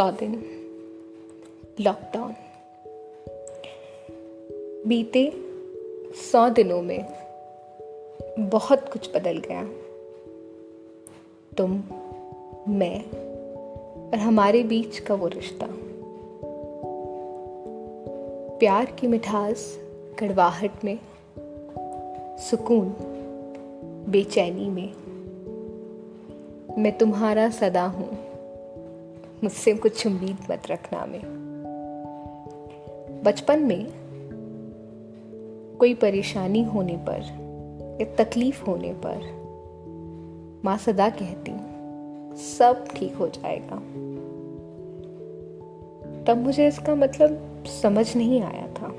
100 दिन लॉकडाउन। बीते 100 दिनों में बहुत कुछ बदल गया। तुम, मैं और हमारे बीच का वो रिश्ता, प्यार की मिठास, कड़वाहट में, सुकून, बेचैनी में। मैं तुम्हारा सदा हूँ, मुझसे कुछ उम्मीद मत रखना। में बचपन में कोई परेशानी होने पर या तकलीफ होने पर माँ सदा कहती सब ठीक हो जाएगा। तब मुझे इसका मतलब समझ नहीं आया था,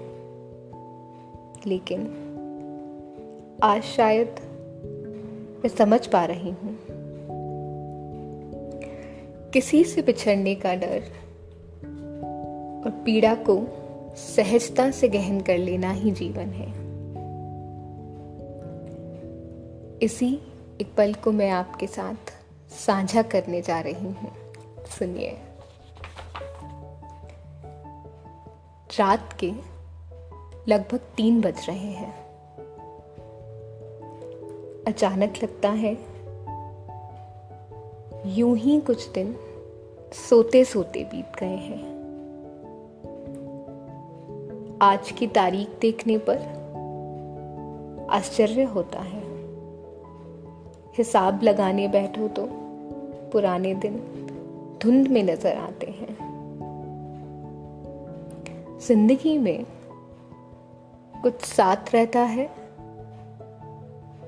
लेकिन आज शायद मैं समझ पा रही हूँ। किसी से बिछड़ने का डर और पीड़ा को सहजता से गहन कर लेना ही जीवन है। इसी एक पल को मैं आपके साथ साझा करने जा रही हूँ। सुनिए। रात के लगभग 3 बज रहे हैं। अचानक लगता है यूं ही कुछ दिन सोते सोते बीत गए हैं। आज की तारीख देखने पर आश्चर्य होता है। हिसाब लगाने बैठो तो पुराने दिन धुंध में नजर आते हैं। जिंदगी में कुछ साथ रहता है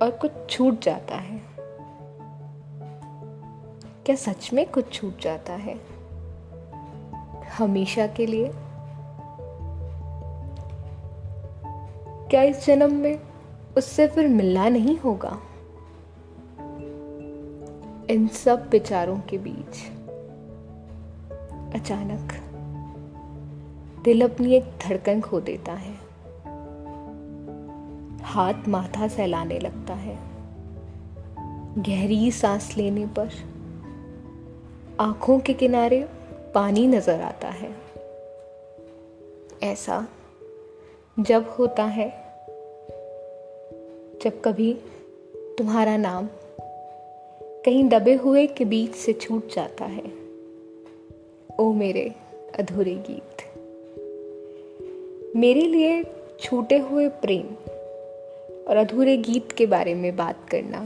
और कुछ छूट जाता है। क्या सच में कुछ छूट जाता है हमेशा के लिए? क्या इस जन्म में उससे फिर मिलना नहीं होगा? इन सब विचारों के बीच अचानक दिल अपनी एक धड़कन खो देता है। हाथ माथा सहलाने लगता है। गहरी सांस लेने पर आंखों के किनारे पानी नजर आता है। ऐसा जब होता है जब कभी तुम्हारा नाम कहीं दबे हुए के बीच से छूट जाता है। ओ मेरे अधूरे गीत। मेरे लिए छूटे हुए प्रेम और अधूरे गीत के बारे में बात करना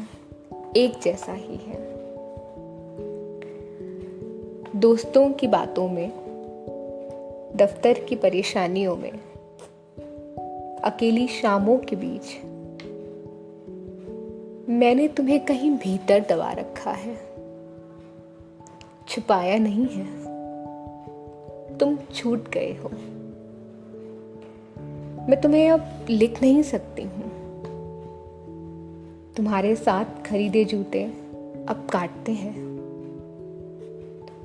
एक जैसा ही है। दोस्तों की बातों में, दफ्तर की परेशानियों में, अकेली शामों के बीच मैंने तुम्हें कहीं भीतर दबा रखा है। छुपाया नहीं है, तुम छूट गए हो। मैं तुम्हें अब लिख नहीं सकती हूँ। तुम्हारे साथ खरीदे जूते अब काटते हैं।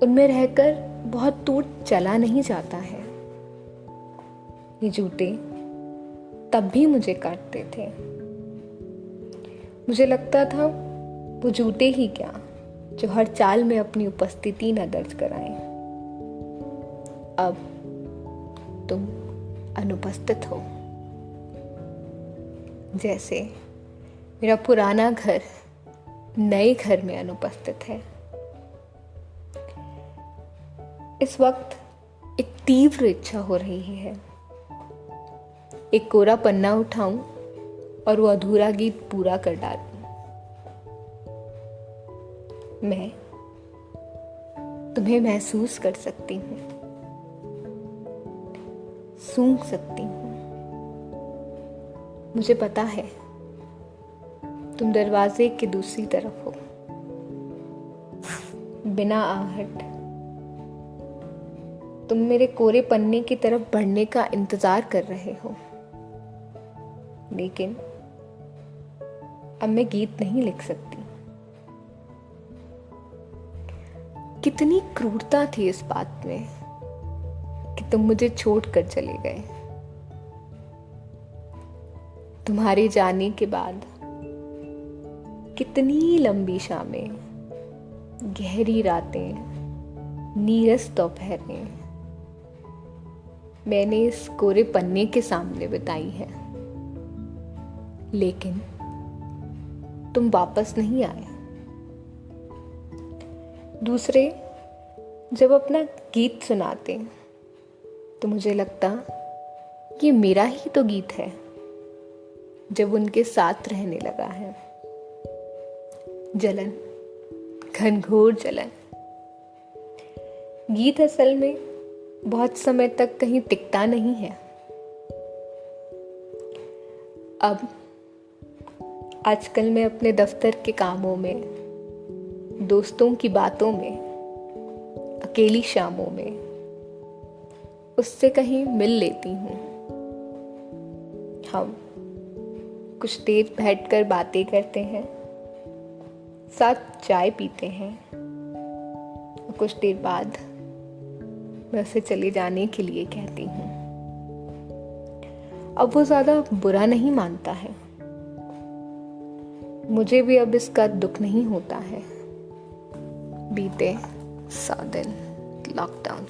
उनमें रहकर बहुत दूर चला नहीं जाता है। ये जूते तब भी मुझे काटते थे। मुझे लगता था वो जूते ही क्या, जो हर चाल में अपनी उपस्थिति न दर्ज कराएं। अब तुम अनुपस्थित हो। जैसे मेरा पुराना घर नए घर में अनुपस्थित है। इस वक्त एक तीव्र इच्छा हो रही है, एक कोरा पन्ना उठाऊं और वो अधूरा गीत पूरा कर डालूं। मैं तुम्हें महसूस कर सकती हूँ, सूंघ सकती हूँ। मुझे पता है तुम दरवाजे के दूसरी तरफ हो। बिना आहट तुम मेरे कोरे पन्ने की तरफ बढ़ने का इंतजार कर रहे हो। लेकिन अब मैं गीत नहीं लिख सकती। कितनी क्रूरता थी इस बात में कि तुम मुझे छोड़कर चले गए। तुम्हारे जाने के बाद कितनी लंबी शामें, गहरी रातें, नीरस दोपहरें मैंने इस कोरे पन्ने के सामने बिताई है, लेकिन तुम वापस नहीं आए। दूसरे जब अपना गीत सुनाते तो मुझे लगता कि मेरा ही तो गीत है जब उनके साथ रहने लगा है। जलन, घनघोर जलन। गीत असल में बहुत समय तक कहीं टिकता नहीं है। अब आजकल मैं अपने दफ्तर के कामों में, दोस्तों की बातों में, अकेली शामों में उससे कहीं मिल लेती हूँ। हम कुछ देर बैठकर बातें करते हैं, साथ चाय पीते हैं और कुछ देर बाद मैं उसे चले जाने के लिए कहती हूँ। अब वो ज़्यादा बुरा नहीं मानता है। मुझे भी अब इसका दुख नहीं होता है। बीते 7 दिन लॉकडाउन।